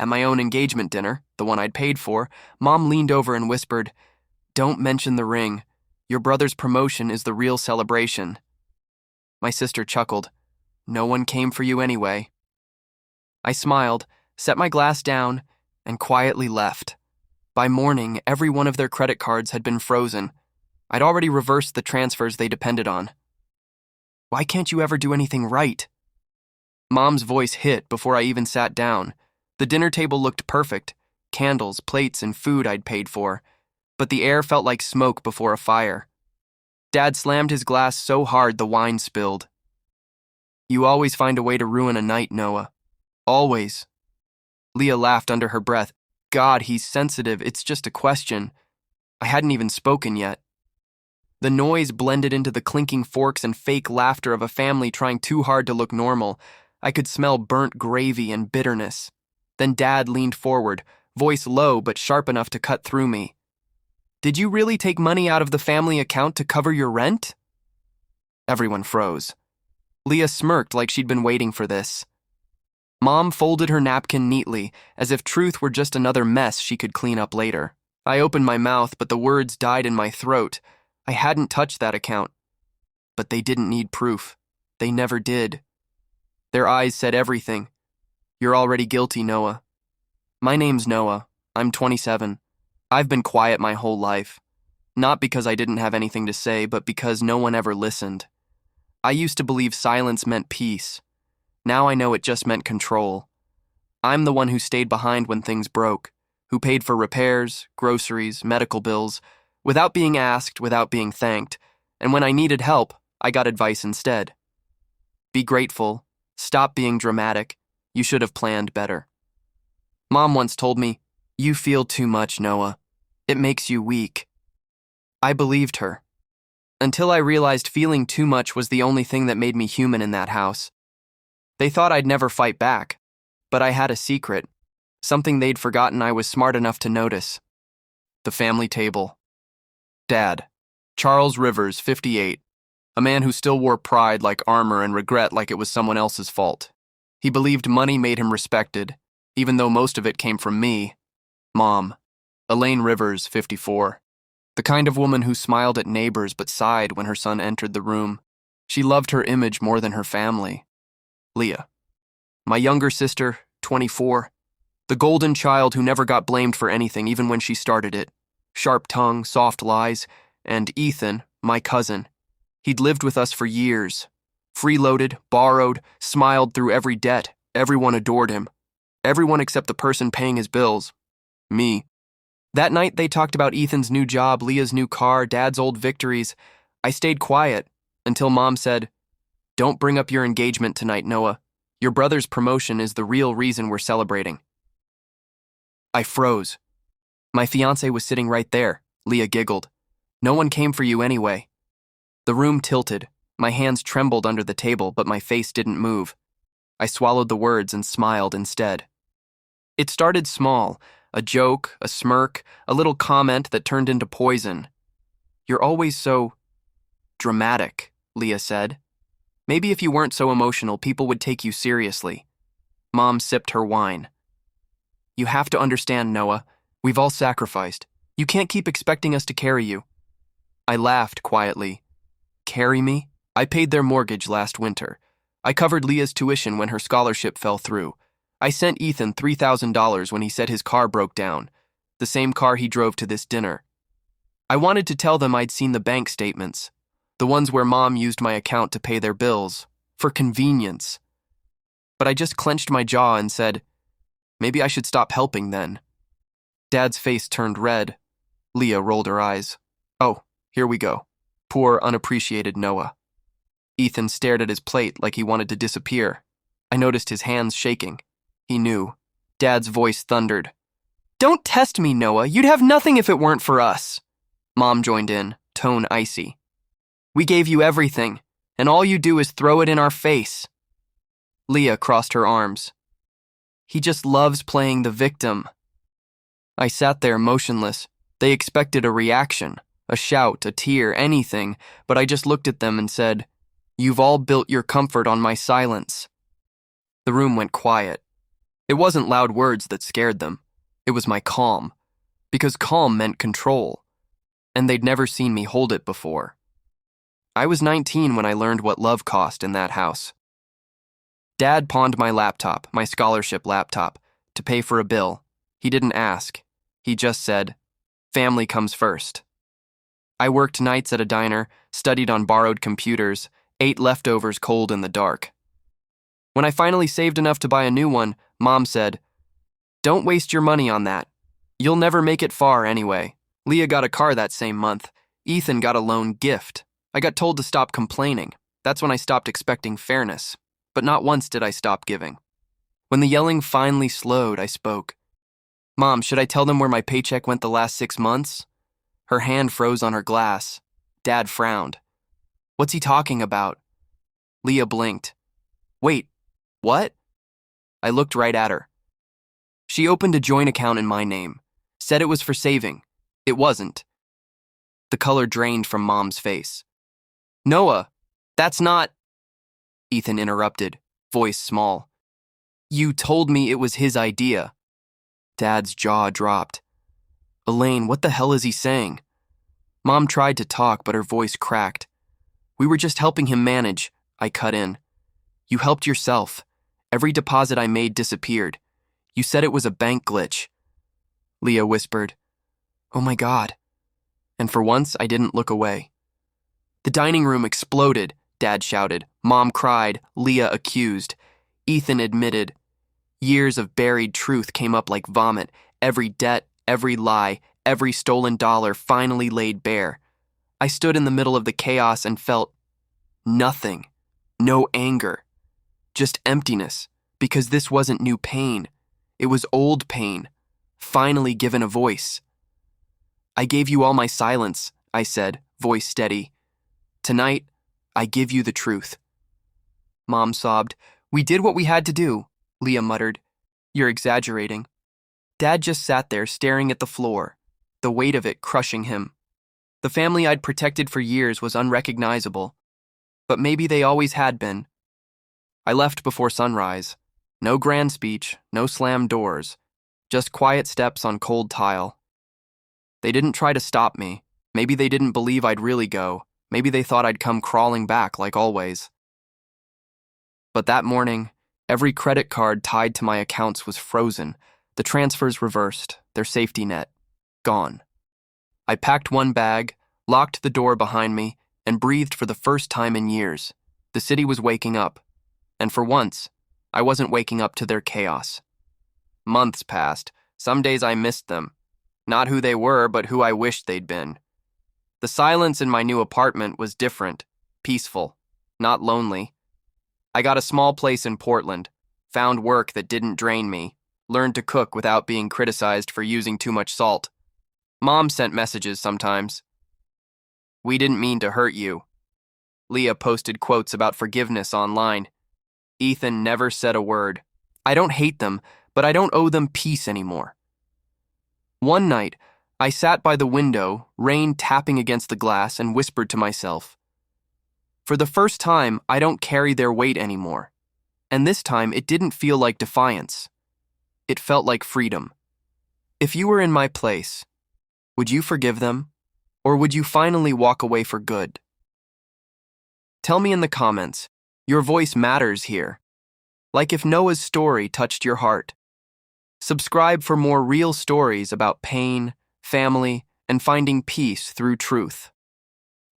At my own engagement dinner, the one I'd paid for, Mom leaned over and whispered, "Don't mention the ring. Your brother's promotion is the real celebration." My sister chuckled. "No one came for you anyway." I smiled, set my glass down, and quietly left. By morning, every one of their credit cards had been frozen. I'd already reversed the transfers they depended on. "Why can't you ever do anything right?" Mom's voice hit before I even sat down. The dinner table looked perfect, candles, plates, and food I'd paid for, but the air felt like smoke before a fire. Dad slammed his glass so hard the wine spilled. "You always find a way to ruin a night, Noah. Always." Leah laughed under her breath. "God, he's sensitive. It's just a question." I hadn't even spoken yet. The noise blended into the clinking forks and fake laughter of a family trying too hard to look normal. I could smell burnt gravy and bitterness. Then Dad leaned forward, voice low but sharp enough to cut through me. "Did you really take money out of the family account to cover your rent?" Everyone froze. Leah smirked like she'd been waiting for this. Mom folded her napkin neatly, as if truth were just another mess she could clean up later. I opened my mouth, but the words died in my throat. I hadn't touched that account. But they didn't need proof. They never did. Their eyes said everything. "You're already guilty, Noah." "My name's Noah. I'm 27. I've been quiet my whole life. Not because I didn't have anything to say, but because no one ever listened. I used to believe silence meant peace. Now I know it just meant control. I'm the one who stayed behind when things broke, who paid for repairs, groceries, medical bills, without being asked, without being thanked, and when I needed help, I got advice instead. Be grateful. Stop being dramatic. You should have planned better. Mom once told me, "You feel too much, Noah. It makes you weak." I believed her. Until I realized feeling too much was the only thing that made me human in that house. They thought I'd never fight back, but I had a secret, something they'd forgotten I was smart enough to notice. The family table. Dad, Charles Rivers, 58, a man who still wore pride like armor and regret like it was someone else's fault. He believed money made him respected, even though most of it came from me. Mom, Elaine Rivers, 54, the kind of woman who smiled at neighbors but sighed when her son entered the room. She loved her image more than her family. Leah, my younger sister, 24, the golden child who never got blamed for anything even when she started it. Sharp tongue, soft lies, and Ethan, my cousin. He'd lived with us for years. Freeloaded, borrowed, smiled through every debt. Everyone adored him. Everyone except the person paying his bills. Me. That night they talked about Ethan's new job, Leah's new car, Dad's old victories. I stayed quiet until Mom said, "Don't bring up your engagement tonight, Noah. Your brother's promotion is the real reason we're celebrating." I froze. "My fiancé was sitting right there," Leah giggled. "No one came for you anyway." The room tilted. My hands trembled under the table, but my face didn't move. I swallowed the words and smiled instead. It started small, a joke, a smirk, a little comment that turned into poison. "You're always so dramatic," Leah said. "Maybe if you weren't so emotional, people would take you seriously." Mom sipped her wine. "You have to understand, Noah. We've all sacrificed. You can't keep expecting us to carry you." I laughed quietly. "Carry me? I paid their mortgage last winter. I covered Leah's tuition when her scholarship fell through. I sent Ethan $3,000 when he said his car broke down, the same car he drove to this dinner. I wanted to tell them I'd seen the bank statements, the ones where Mom used my account to pay their bills, for convenience. But I just clenched my jaw and said, maybe I should stop helping then." Dad's face turned red. Leah rolled her eyes. "Oh, here we go. Poor, unappreciated Noah." Ethan stared at his plate like he wanted to disappear. I noticed his hands shaking. He knew. Dad's voice thundered. "Don't test me, Noah. You'd have nothing if it weren't for us." Mom joined in, tone icy. "We gave you everything, and all you do is throw it in our face." Leah crossed her arms. "He just loves playing the victim." I sat there motionless. They expected a reaction, a shout, a tear, anything, but I just looked at them and said, "You've all built your comfort on my silence." The room went quiet. It wasn't loud words that scared them. It was my calm, because calm meant control, and they'd never seen me hold it before. I was 19 when I learned what love cost in that house. Dad pawned my laptop, my scholarship laptop, to pay for a bill. He didn't ask. He just said, "Family comes first." I worked nights at a diner, studied on borrowed computers, ate leftovers cold in the dark. When I finally saved enough to buy a new one, Mom said, "Don't waste your money on that. You'll never make it far anyway." Leah got a car that same month. Ethan got a loan gift. I got told to stop complaining. That's when I stopped expecting fairness. But not once did I stop giving. When the yelling finally slowed, I spoke. "Mom, should I tell them where my paycheck went the last 6 months?" Her hand froze on her glass. Dad frowned. "What's he talking about?" Leah blinked. "Wait, what?" I looked right at her. She opened a joint account in my name, said it was for saving. It wasn't. The color drained from Mom's face. "Noah, that's not—" Ethan interrupted, voice small. "You told me it was his idea." Dad's jaw dropped. "Elaine, what the hell is he saying?" Mom tried to talk, but her voice cracked. "We were just helping him manage," I cut in. "You helped yourself. Every deposit I made disappeared. You said it was a bank glitch." Leah whispered, "Oh my God." And for once, I didn't look away. The dining room exploded, Dad shouted. Mom cried, Leah accused. Ethan admitted. Years of buried truth came up like vomit. Every debt, every lie, every stolen dollar finally laid bare. I stood in the middle of the chaos and felt nothing. No anger. Just emptiness, because this wasn't new pain. It was old pain, finally given a voice. "I gave you all my silence," I said, voice steady. "Tonight, I give you the truth." Mom sobbed. "We did what we had to do," Leah muttered. "You're exaggerating." Dad just sat there staring at the floor, the weight of it crushing him. The family I'd protected for years was unrecognizable, but maybe they always had been. I left before sunrise. No grand speech, no slammed doors, just quiet steps on cold tile. They didn't try to stop me. Maybe they didn't believe I'd really go. Maybe they thought I'd come crawling back like always. But that morning, every credit card tied to my accounts was frozen, the transfers reversed, their safety net gone. I packed one bag, locked the door behind me, and breathed for the first time in years. The city was waking up, and for once, I wasn't waking up to their chaos. Months passed. Some days I missed them. Not who they were, but who I wished they'd been. The silence in my new apartment was different, peaceful, not lonely. I got a small place in Portland, found work that didn't drain me, learned to cook without being criticized for using too much salt. Mom sent messages sometimes. "We didn't mean to hurt you." Leah posted quotes about forgiveness online. Ethan never said a word. I don't hate them, but I don't owe them peace anymore. One night, I sat by the window, rain tapping against the glass, and whispered to myself, "For the first time, I don't carry their weight anymore." And this time, it didn't feel like defiance. It felt like freedom. If you were in my place, would you forgive them? Or would you finally walk away for good? Tell me in the comments. Your voice matters here. Like if Noah's story touched your heart. Subscribe for more real stories about pain, family, and finding peace through truth.